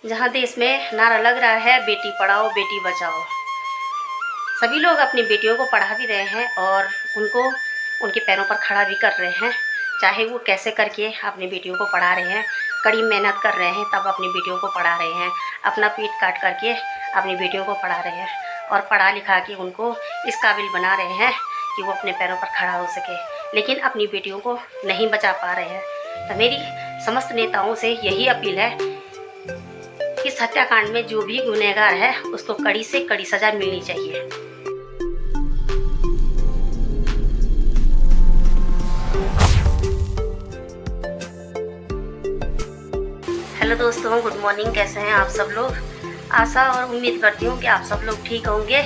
जहाँ देश में नारा लग रहा है बेटी पढ़ाओ बेटी बचाओ। सभी लोग अपनी बेटियों को पढ़ा भी रहे हैं और उनको उनके पैरों पर खड़ा भी कर रहे हैं। चाहे वो कैसे करके अपनी बेटियों को पढ़ा रहे हैं, कड़ी मेहनत कर रहे हैं, तब अपनी बेटियों को पढ़ा रहे हैं, अपना पीठ काट करके अपनी बेटियों को पढ़ा रहे हैं और पढ़ा लिखा के उनको इस काबिल बना रहे हैं कि वो अपने पैरों पर खड़ा हो सके, लेकिन अपनी बेटियों को नहीं बचा पा रहे हैं। तो मेरी समस्त नेताओं से यही अपील है कि हत्याकांड में जो भी गुनहगार है उसको कड़ी से कड़ी सजा मिलनी चाहिए। हेलो दोस्तों, गुड मॉर्निंग। कैसे हैं आप सब लोग? आशा और उम्मीद करती हूँ कि आप सब लोग ठीक होंगे।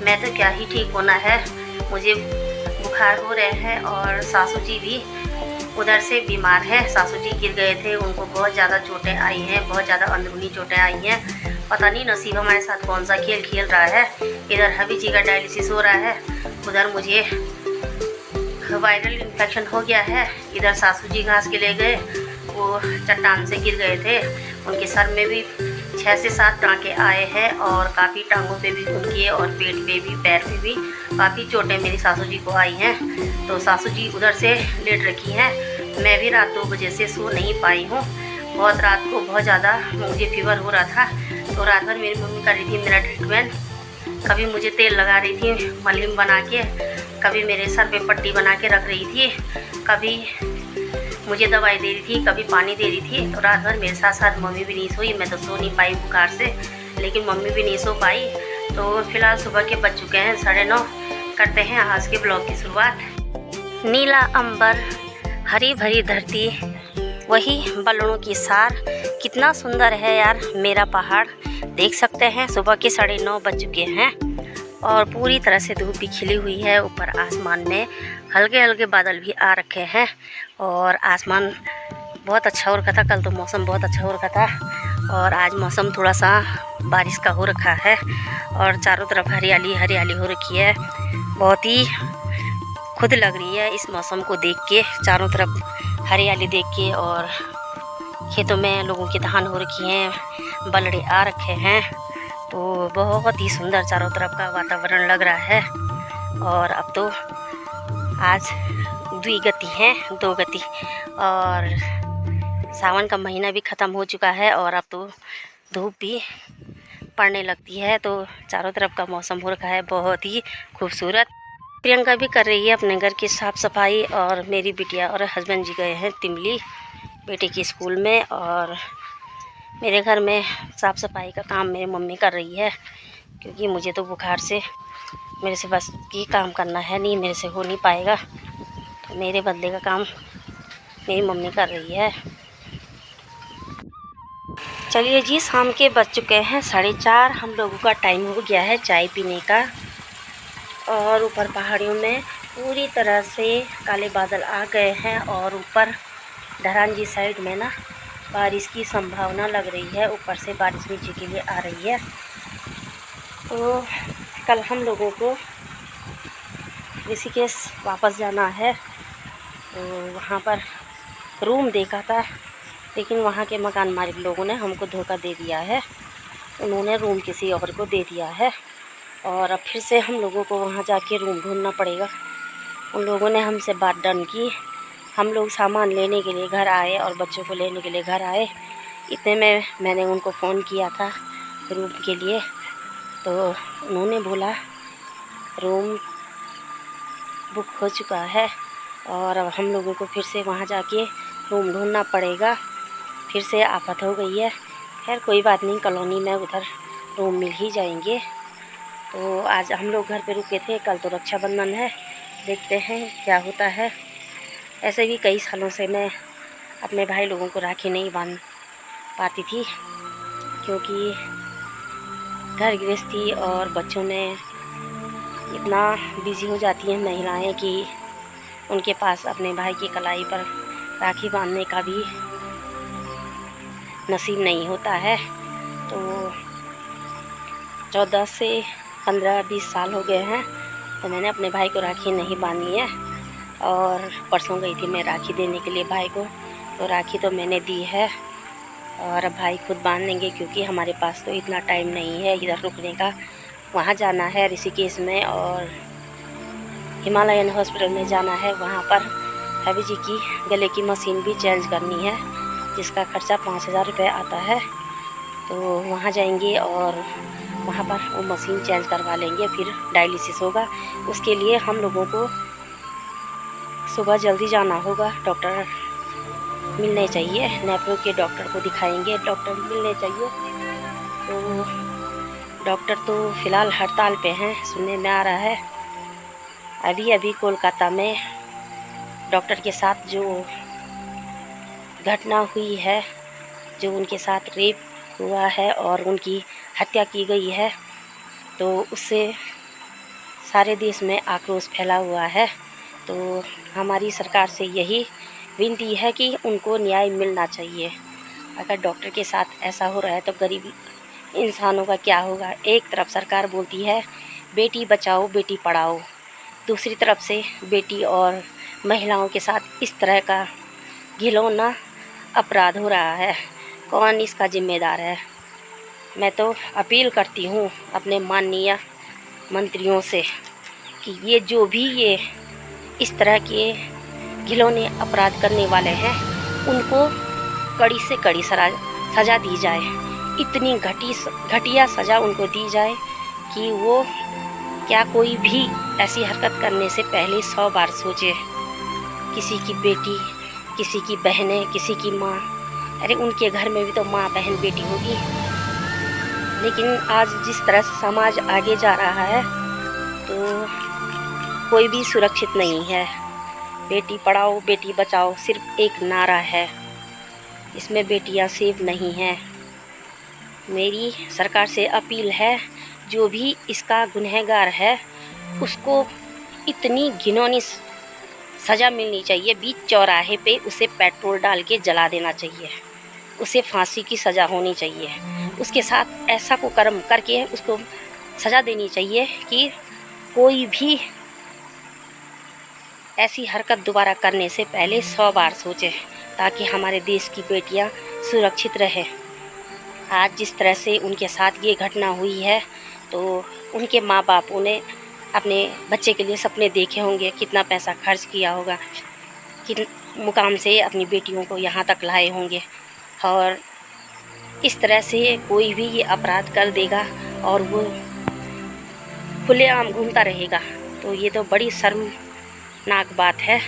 मैं तो क्या ही ठीक होना है, मुझे बुखार हो रहे हैं और सासू जी भी उधर से बीमार हैं। सासू जी गिर गए थे, उनको बहुत ज़्यादा चोटें आई हैं, बहुत ज़्यादा अंदरूनी चोटें आई हैं। पता नहीं नसीब हमारे साथ कौन सा खेल खेल रहा है। इधर हबी जी का डायलिसिस हो रहा है, उधर मुझे वायरल इन्फेक्शन हो गया है। इधर सासू जी घास के ले गए, वो चट्टान से गिर गए थे, उनके सर में भी 6 से 7 टाँके आए हैं और काफ़ी टांगों पे भी उनके और पेट पे भी, पैर पे भी काफ़ी चोटें मेरी सासू जी को आई हैं। तो सासू जी उधर से लेट रखी हैं। मैं भी रात 2 बजे से सो नहीं पाई हूँ। बहुत रात को बहुत ज़्यादा मुझे फीवर हो रहा था, तो रात भर मेरी मम्मी कर रही थी मेरा ट्रीटमेंट। कभी मुझे तेल लगा रही थी मलहम बना के, कभी मेरे सर पे पट्टी बना के रख रही थी, कभी मुझे दवाई दे रही थी, कभी पानी दे रही थी। तो रात भर मेरे साथ साथ मम्मी भी नहीं सोई। मैं तो सो नहीं पाई बुखार से, लेकिन मम्मी भी नहीं सो पाई। तो फिलहाल सुबह के बज चुके हैं 9:30। करते हैं आज के ब्लॉग की शुरुआत। नीला अंबर, हरी भरी धरती, वही बलड़ों की सार। कितना सुंदर है यार मेरा पहाड़। देख सकते हैं सुबह के 9:30 बज चुके हैं और पूरी तरह से धूप भी खिली हुई है। ऊपर आसमान में हल्के हल्के बादल भी आ रखे हैं और आसमान बहुत अच्छा हो रखा था। कल तो मौसम बहुत अच्छा हो रखा था और आज मौसम थोड़ा सा बारिश का हो रखा है और चारों तरफ हरियाली हरियाली हो रखी है। बहुत ही खुद लग रही है इस मौसम को देख के, चारों तरफ हरियाली देख के। और खेतों में लोगों की धान हो रखी हैं, बलड़े आ रखे हैं, तो बहुत ही सुंदर चारों तरफ का वातावरण लग रहा है। और अब तो आज द्विगति है, 2 गति, और सावन का महीना भी ख़त्म हो चुका है और अब तो धूप भी पड़ने लगती है। तो चारों तरफ का मौसम हो रखा है बहुत ही खूबसूरत। प्रियंका भी कर रही है अपने घर की साफ़ सफाई और मेरी बिटिया और हस्बैंड जी गए हैं तिमली बेटे की स्कूल में। और मेरे घर में साफ़ सफाई का काम मेरी मम्मी कर रही है, क्योंकि मुझे तो बुखार से मेरे से बस ये काम करना है नहीं, मेरे से हो नहीं पाएगा। तो मेरे बदले का काम मेरी मम्मी कर रही है। चलिए जी, शाम के बज चुके हैं 4:30। हम लोगों का टाइम हो गया है चाय पीने का। और ऊपर पहाड़ियों में पूरी तरह से काले बादल आ गए हैं और ऊपर धरान जी साइड में ना बारिश की संभावना लग रही है। ऊपर से बारिश नीचे के लिए आ रही है। तो कल हम लोगों को ऋषिकेश वापस जाना है, तो वहाँ पर रूम देखा था, लेकिन वहाँ के मकान मालिक लोगों ने हमको धोखा दे दिया है। उन्होंने रूम किसी और को दे दिया है और अब फिर से हम लोगों को वहाँ जाके रूम ढूंढना पड़ेगा। उन लोगों ने हमसे बात डन की। हम लोग सामान लेने के लिए घर आए और बच्चों को लेने के लिए घर आए। इतने में मैंने उनको फ़ोन किया था रूम के लिए, तो उन्होंने बोला रूम बुक हो चुका है और अब हम लोगों को फिर से वहाँ जाके रूम ढूंढना पड़ेगा। फिर से आफत हो गई है। खैर कोई बात नहीं, कॉलोनी में उधर रूम मिल ही जाएंगे। तो आज हम लोग घर पे रुके थे, कल तो रक्षाबंधन है, देखते हैं क्या होता है। ऐसे भी कई सालों से मैं अपने भाई लोगों को राखी नहीं बांध पाती थी, क्योंकि घर गृहस्थी और बच्चों में इतना बिजी हो जाती हैं महिलाएं कि उनके पास अपने भाई की कलाई पर राखी बांधने का भी नसीब नहीं होता है। तो 14 से 15-20 साल हो गए हैं, तो मैंने अपने भाई को राखी नहीं बांधी है। और परसों गई थी मैं राखी देने के लिए भाई को, तो राखी तो मैंने दी है और अब भाई खुद बांध देंगे, क्योंकि हमारे पास तो इतना टाइम नहीं है इधर रुकने का। वहाँ जाना है ऋषिकेश में और हिमालयन हॉस्पिटल में जाना है। वहाँ पर हबी जी की गले की मशीन भी चेंज करनी है, जिसका खर्चा 5000 रुपये आता है। तो वहाँ जाएंगे और वहाँ पर वो मशीन चेंज करवा लेंगे, फिर डायलिसिस होगा। उसके लिए हम लोगों को सुबह जल्दी जाना होगा। डॉक्टर मिलने चाहिए, नेफ्रो के डॉक्टर को दिखाएंगे, डॉक्टर मिलने चाहिए। तो डॉक्टर तो फ़िलहाल हड़ताल पे हैं, सुनने में आ रहा है। अभी कोलकाता में डॉक्टर के साथ जो घटना हुई है, जो उनके साथ रेप हुआ है और उनकी हत्या की गई है, तो उससे सारे देश में आक्रोश फैला हुआ है। तो हमारी सरकार से यही विनती है कि उनको न्याय मिलना चाहिए। अगर डॉक्टर के साथ ऐसा हो रहा है तो गरीब इंसानों का क्या होगा। एक तरफ सरकार बोलती है बेटी बचाओ बेटी पढ़ाओ, दूसरी तरफ से बेटी और महिलाओं के साथ इस तरह का घिनौना अपराध हो रहा है। कौन इसका जिम्मेदार है? मैं तो अपील करती हूँ अपने माननीय मंत्रियों से कि ये जो भी ये इस तरह के घिनौने अपराध करने वाले हैं, उनको कड़ी से कड़ी सज़ा दी जाए। इतनी घटिया सज़ा उनको दी जाए कि वो क्या कोई भी ऐसी हरकत करने से पहले 100 बार सोचे। किसी की बेटी, किसी की बहनें, किसी की माँ, अरे उनके घर में भी तो माँ बहन बेटी होगी। लेकिन आज जिस तरह से समाज आगे जा रहा है, तो कोई भी सुरक्षित नहीं है। बेटी पढ़ाओ बेटी बचाओ सिर्फ एक नारा है, इसमें बेटियां सेफ नहीं हैं। मेरी सरकार से अपील है, जो भी इसका गुनहगार है उसको इतनी घिनौनी सज़ा मिलनी चाहिए। बीच चौराहे पे उसे पेट्रोल डाल के जला देना चाहिए, उसे फांसी की सज़ा होनी चाहिए। उसके साथ ऐसा को कर्म करके उसको सज़ा देनी चाहिए कि कोई भी ऐसी हरकत दोबारा करने से पहले 100 बार सोचे, ताकि हमारे देश की बेटियां सुरक्षित रहे। आज जिस तरह से उनके साथ ये घटना हुई है, तो उनके माँ बापों ने अपने बच्चे के लिए सपने देखे होंगे, कितना पैसा खर्च किया होगा, किन मुकाम से अपनी बेटियों को यहाँ तक लाए होंगे। और इस तरह से कोई भी ये अपराध कर देगा और वो खुलेआम घूमता रहेगा, तो ये तो बड़ी शर्मनाक बात है।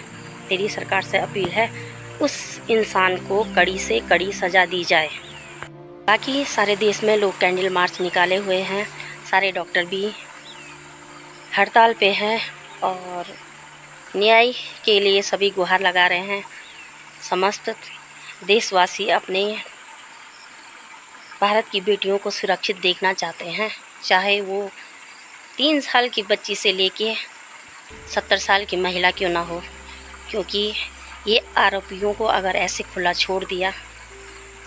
मेरी सरकार से अपील है, उस इंसान को कड़ी से कड़ी सज़ा दी जाए। बाकी सारे देश में लोग कैंडल मार्च निकाले हुए हैं, सारे डॉक्टर भी हड़ताल पे हैं और न्याय के लिए सभी गुहार लगा रहे हैं। समस्त देशवासी अपने भारत की बेटियों को सुरक्षित देखना चाहते हैं, चाहे वो 3 साल की बच्ची से लेके 70 साल की महिला क्यों ना हो। क्योंकि ये आरोपियों को अगर ऐसे खुला छोड़ दिया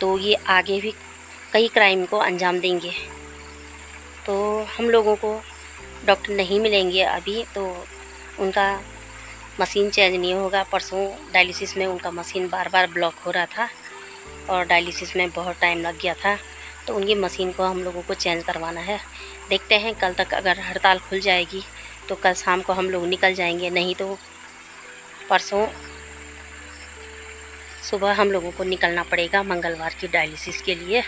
तो ये आगे भी कई क्राइम को अंजाम देंगे। तो हम लोगों को डॉक्टर नहीं मिलेंगे अभी, तो उनका मशीन चेंज नहीं होगा। परसों डायलिसिस में उनका मशीन बार बार ब्लॉक हो रहा था और डायलिसिस में बहुत टाइम लग गया था, तो उनकी मशीन को हम लोगों को चेंज करवाना है। देखते हैं कल तक अगर हड़ताल खुल जाएगी तो कल शाम को हम लोग निकल जाएंगे, नहीं तो परसों सुबह हम लोगों को निकलना पड़ेगा मंगलवार की डायलिसिस के लिए।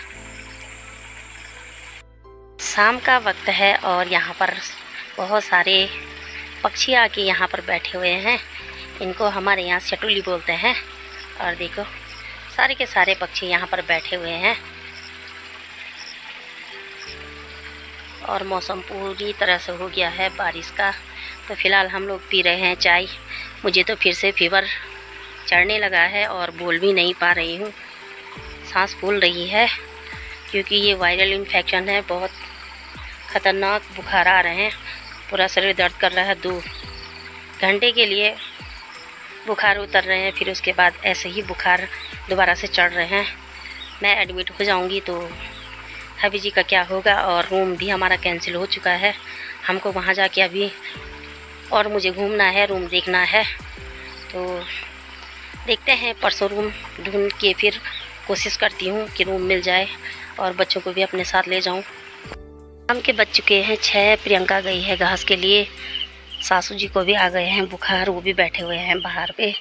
शाम का वक्त है और यहाँ पर बहुत सारे पक्षी आके यहाँ पर बैठे हुए हैं। इनको हमारे यहाँ शटुली बोलते हैं। और देखो सारे के सारे पक्षी यहाँ पर बैठे हुए हैं और मौसम पूरी तरह से हो गया है बारिश का। तो फ़िलहाल हम लोग पी रहे हैं चाय। मुझे तो फिर से फीवर चढ़ने लगा है और बोल भी नहीं पा रही हूँ, सांस फूल रही है, क्योंकि ये वायरल इन्फेक्शन है। बहुत ख़तरनाक बुखार आ रहे हैं, पूरा शरीर दर्द कर रहा है। 2 घंटे के लिए बुखार उतर रहे हैं, फिर उसके बाद ऐसे ही बुखार दोबारा से चढ़ रहे हैं। मैं एडमिट हो जाऊंगी तो हबी जी का क्या होगा। और रूम भी हमारा कैंसिल हो चुका है, हमको वहाँ जाके अभी और मुझे घूमना है, रूम देखना है। तो देखते हैं परसों रूम ढूंढ के फिर कोशिश करती हूँ कि रूम मिल जाए और बच्चों को भी अपने साथ ले जाऊँ। शाम के बज चुके हैं 6। प्रियंका गई है घास के लिए। सासू जी को भी आ गए हैं बुखार, वो भी बैठे हुए हैं बाहर पे।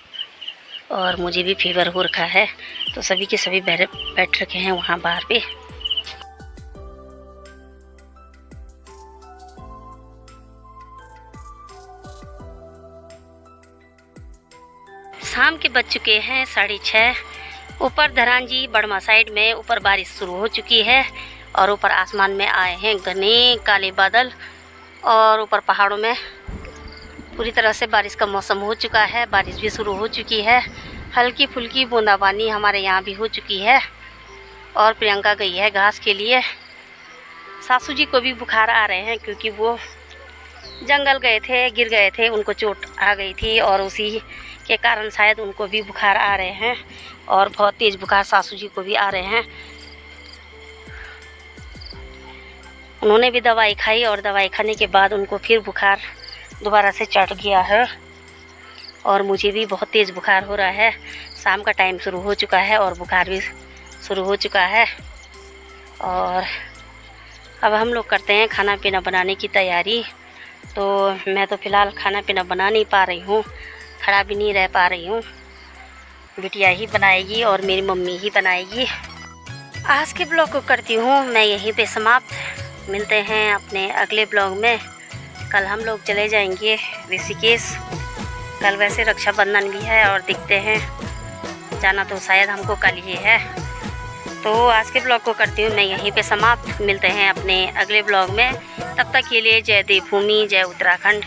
और मुझे भी फीवर हो रखा है, तो सभी के सभी बैठ रखे हैं वहाँ बाहर पे। शाम के बज चुके हैं 6:30। ऊपर धरांजी बड़मा साइड में ऊपर बारिश शुरू हो चुकी है और ऊपर आसमान में आए हैं घने काले बादल और ऊपर पहाड़ों में पूरी तरह से बारिश का मौसम हो चुका है। बारिश भी शुरू हो चुकी है, हल्की फुल्की बूंदाबांदी हमारे यहाँ भी हो चुकी है। और प्रियंका गई है घास के लिए। सासू जी को भी बुखार आ रहे हैं क्योंकि वो जंगल गए थे, गिर गए थे, उनको चोट आ गई थी और उसी के कारण शायद उनको भी बुखार आ रहे हैं और बहुत तेज़ बुखार सासू जी को भी आ रहे हैं। उन्होंने भी दवाई खाई और दवाई खाने के बाद उनको फिर बुखार दोबारा से चढ़ गया है और मुझे भी बहुत तेज़ बुखार हो रहा है। शाम का टाइम शुरू हो चुका है और बुखार भी शुरू हो चुका है। और अब हम लोग करते हैं खाना पीना बनाने की तैयारी। तो मैं तो फ़िलहाल खाना पीना बना नहीं पा रही हूँ, खड़ा भी नहीं रह पा रही हूँ। बिटिया ही बनाएगी और मेरी मम्मी ही बनाएगी। आज के ब्लॉग को करती हूँ मैं यहीं पे समाप्त। मिलते हैं अपने अगले ब्लॉग में। कल हम लोग चले जाएंगे ऋषिकेश। कल वैसे रक्षाबंधन भी है और दिखते हैं, जाना तो शायद हमको कल ही है। तो आज के ब्लॉग को करती हूँ मैं यहीं पे समाप्त। मिलते हैं अपने अगले ब्लॉग में। तब तक के लिए जय देवभूमि, जय उत्तराखंड।